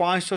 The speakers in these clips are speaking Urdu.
500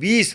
20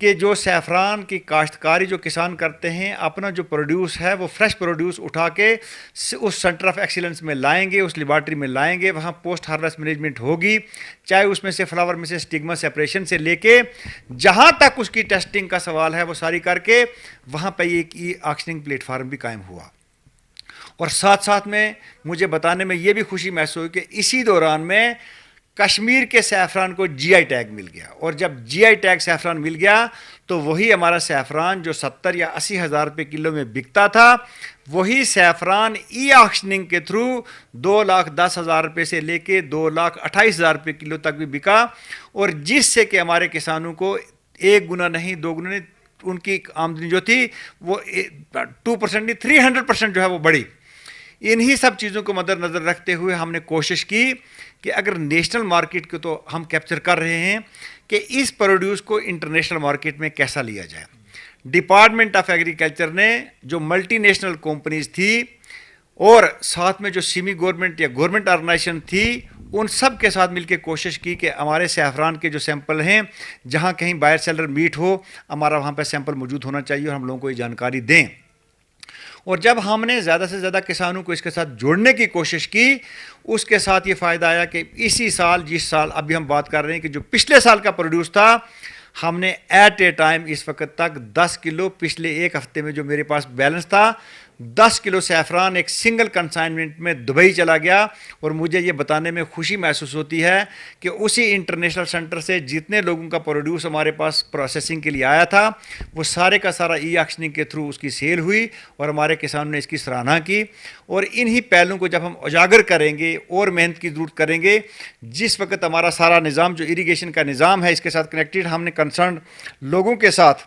کہ جو سیفران کی کاشتکاری جو کسان کرتے ہیں اپنا جو پروڈیوس ہے وہ فریش پروڈیوس اٹھا کے اس سینٹر آف ایکسیلنس میں لائیں گے, اس لیبارٹری میں لائیں گے, وہاں پوسٹ ہارویسٹ مینجمنٹ ہوگی, چاہے اس میں سے فلاور میں سے اسٹگما سیپریشن سے لے کے جہاں تک اس کی ٹیسٹنگ کا سوال ہے وہ ساری کر کے وہاں پہ ایک ای آکشننگ پلیٹ فارم بھی قائم ہوا. اور ساتھ ساتھ میں مجھے بتانے میں یہ بھی خوشی محسوس ہوئی کہ اسی دوران میں کشمیر کے سیفران کو جی آئی ٹیگ مل گیا, اور جب جی آئی ٹیگ سیفران مل گیا تو وہی ہمارا سیفران جو 70 یا 80 ہزار روپے کلو میں بکتا تھا وہی سیفران ای آکشننگ کے تھرو 2,10,000 روپے سے لے کے 2,28,000 روپے کلو تک بھی بکا, اور جس سے کہ ہمارے کسانوں کو 1 گنا نہیں 2 گنا نہیں ان کی آمدنی جو تھی وہ 2% نہیں 300% جو ہے وہ بڑھی. انہی سب چیزوں کو مد نظر رکھتے ہوئے ہم نے کوشش کی کہ اگر نیشنل مارکیٹ کو تو ہم کیپچر کر رہے ہیں کہ اس پروڈیوس کو انٹرنیشنل مارکیٹ میں کیسا لیا جائے. ڈپارٹمنٹ آف ایگریکلچر نے جو ملٹی نیشنل کمپنیز تھی اور ساتھ میں جو سیمی گورنمنٹ یا گورنمنٹ آرگنائزیشن تھی ان سب کے ساتھ مل کے کوشش کی کہ ہمارے سیفران کے جو سیمپل ہیں جہاں کہیں بائر سیلر میٹ ہو ہمارا وہاں پہ سیمپل موجود ہونا چاہیے اور ہم لوگوں کو یہ جانکاری دیں. اور جب ہم نے زیادہ سے زیادہ کسانوں کو اس کے ساتھ جوڑنے کی کوشش کی اس کے ساتھ یہ فائدہ آیا کہ اسی سال جس سال ابھی ہم بات کر رہے ہیں کہ جو پچھلے سال کا پروڈیوس تھا ہم نے ایٹ اے ٹائم اس وقت تک 10 کلو پچھلے ایک ہفتے میں جو میرے پاس بیلنس تھا 10 کلو سیفران ایک سنگل کنسائنمنٹ میں دبئی چلا گیا. اور مجھے یہ بتانے میں خوشی محسوس ہوتی ہے کہ اسی انٹرنیشنل سینٹر سے جتنے لوگوں کا پروڈیوس ہمارے پاس پروسیسنگ کے لیے آیا تھا وہ سارے کا سارا ای آکشننگ کے تھرو اس کی سیل ہوئی اور ہمارے کسانوں نے اس کی سراہنا کی. اور انہی پہلوؤں کو جب ہم اجاگر کریں گے اور محنت کی ضرورت کریں گے, جس وقت ہمارا سارا نظام جو اریگیشن کا نظام ہے اس کے ساتھ کنیکٹڈ ہم نے کنسرنڈ لوگوں کے ساتھ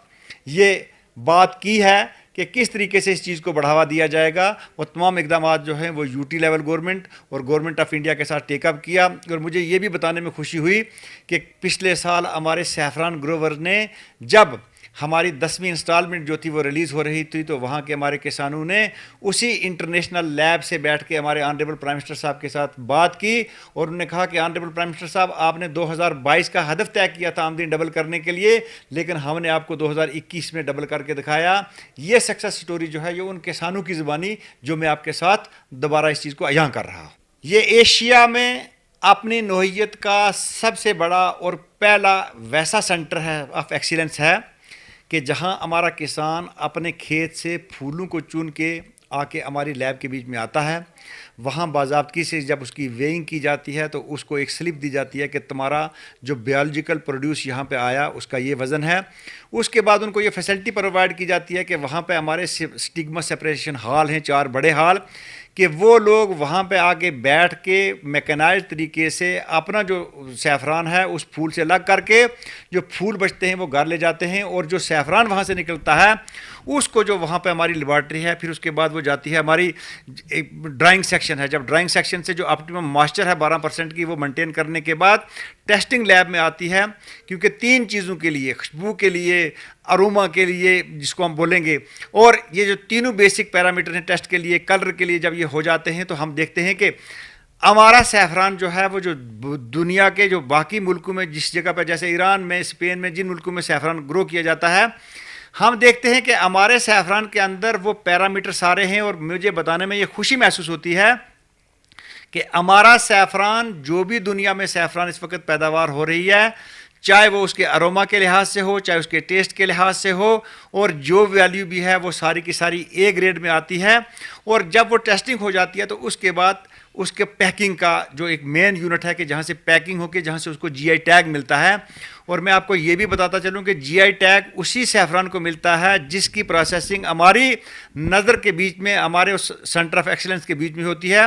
یہ بات کی ہے کہ کس طریقے سے اس چیز کو بڑھاوا دیا جائے گا, وہ تمام اقدامات جو ہیں وہ یو ٹی لیول گورنمنٹ اور گورنمنٹ آف انڈیا کے ساتھ ٹیک اپ کیا. اور مجھے یہ بھی بتانے میں خوشی ہوئی کہ پچھلے سال ہمارے سیفران گروور نے جب ہماری 10ویں انسٹالمنٹ جو تھی وہ ریلیز ہو رہی تھی تو وہاں کے ہمارے کسانوں نے اسی انٹرنیشنل لیب سے بیٹھ کے ہمارے آنریبل پرائم منسٹر صاحب کے ساتھ بات کی اور انہوں نے کہا کہ آنریبل پرائم منسٹر صاحب آپ نے 2022 کا ہدف طے کیا تھا آمدنی ڈبل کرنے کے لیے لیکن ہم نے آپ کو 2021 میں ڈبل کر کے دکھایا. یہ سکسیس سٹوری جو ہے یہ ان کسانوں کی زبانی جو میں آپ کے ساتھ دوبارہ اس چیز کو عیاں کر رہا ہوں. یہ ایشیا میں اپنی نوعیت کا سب سے بڑا اور پہلا ویسا سینٹر ہے آف ایکسیلنس ہے کہ جہاں ہمارا کسان اپنے کھیت سے پھولوں کو چن کے آ کے ہماری لیب کے بیچ میں آتا ہے. وہاں باضابطگی سے جب اس کی ویئنگ کی جاتی ہے تو اس کو ایک سلپ دی جاتی ہے کہ تمہارا جو بیولوجیکل پروڈیوس یہاں پہ آیا اس کا یہ وزن ہے. اس کے بعد ان کو یہ فیسلٹی پرووائڈ کی جاتی ہے کہ وہاں پہ ہمارے اسٹگما سیپریشن ہال ہیں 4 بڑے ہال کہ وہ لوگ وہاں پہ آ کے بیٹھ کے میکنائز طریقے سے اپنا جو سیفران ہے اس پھول سے الگ کر کے جو پھول بچتے ہیں وہ گھر لے جاتے ہیں اور جو سیفران وہاں سے نکلتا ہے اس کو جو وہاں پہ ہماری لیبارٹری ہے پھر اس کے بعد وہ جاتی ہے ہماری ڈرائنگ سیکشن ہے. جب ڈرائنگ سیکشن سے جو آپٹیمم ماسچر ہے 12% کی وہ مینٹین کرنے کے بعد ٹیسٹنگ لیب میں آتی ہے کیونکہ 3 چیزوں کے لیے خوشبو کے لیے اروما کے لیے جس کو ہم بولیں گے اور یہ جو تینوں بیسک پیرامیٹر ہیں ٹیسٹ کے لیے کلر کے لیے جب یہ ہو جاتے ہیں تو ہم دیکھتے ہیں کہ ہمارا سیفران جو ہے وہ جو دنیا کے جو باقی ملکوں میں جس جگہ پہ جیسے ایران میں اسپین میں جن ملکوں میں سیفران گرو کیا جاتا ہے ہم دیکھتے ہیں کہ ہمارے سیفران کے اندر وہ پیرامیٹر سارے ہیں. اور مجھے بتانے میں یہ خوشی محسوس ہوتی ہے کہ ہمارا سیفران جو بھی دنیا میں سیفران اس وقت پیداوار ہو رہی ہے چاہے وہ اس کے اروما کے لحاظ سے ہو چاہے اس کے ٹیسٹ کے لحاظ سے ہو اور جو ویلیو بھی ہے وہ ساری کی ساری اے گریڈ میں آتی ہے. اور جب وہ ٹیسٹنگ ہو جاتی ہے تو اس کے بعد اس کے پیکنگ کا جو ایک مین یونٹ ہے کہ جہاں سے پیکنگ ہو کے جہاں سے اس کو جی آئی ٹیگ ملتا ہے. اور میں آپ کو یہ بھی بتاتا چلوں کہ جی آئی ٹیگ اسی سیفران کو ملتا ہے جس کی پروسیسنگ ہماری نظر کے بیچ میں ہمارے اس سینٹر آف ایکسیلنس کے بیچ میں ہوتی ہے.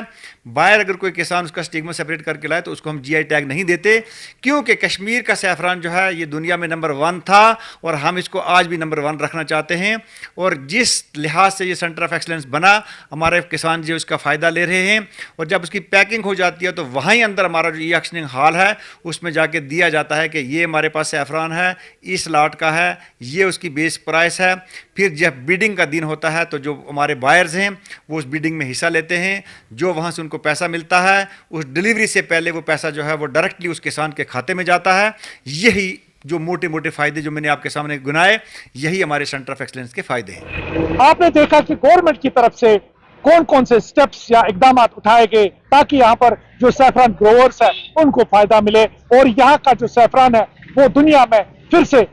باہر اگر کوئی کسان اس کا اسٹگما سیپریٹ کر کے لائے تو اس کو ہم جی آئی ٹیگ نہیں دیتے کیونکہ کشمیر کا سیفران جو ہے یہ دنیا میں نمبر 1 تھا اور ہم اس کو آج بھی نمبر 1 رکھنا چاہتے ہیں. اور جس لحاظ سے یہ سینٹر آف ایکسیلنس بنا ہمارے کسان جو اس کا فائدہ لے رہے ہیں اور جب اس کی پیکنگ ہو جاتی ہے تو وہیں اندر ہمارا جو ای آکشننگ ہال ہے اس میں جا کے دیا جاتا ہے کہ یہ ہمارے پاس سیفران ہے اس لاٹ کا ہے یہ اس کی بیس پرائس ہے. پھر جب بیڈنگ کا دن ہوتا ہے تو جو ہمارے بائرز ہیں وہ اس بیڈنگ میں حصہ لیتے ہیں جو وہاں سے ان کو پیسہ ملتا ہے اس ڈیلیوری سے پہلے وہ پیسہ جو ہے وہ ڈائریکٹلی اس کسان کے کھاتے میں جاتا ہے. یہی جو موٹے موٹے فائدے جو میں نے آپ کے سامنے گنائے یہی ہمارے سینٹر آف ایکسلنس کے فائدے ہیں. آپ نے دیکھا کہ گورنمنٹ کی طرف سے کون کون سے سٹیپس یا اقدامات اٹھائے گئے تاکہ یہاں پر جو سیفران گروورز ہیں ان کو فائدہ ملے اور یہاں کا جو سیفران ہے وہ دنیا میں پھر سے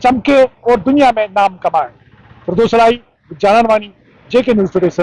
چمکے اور دنیا میں نام کمائے. فردوس رائی، جانن وانی، JK نیوز ٹوڈے سے.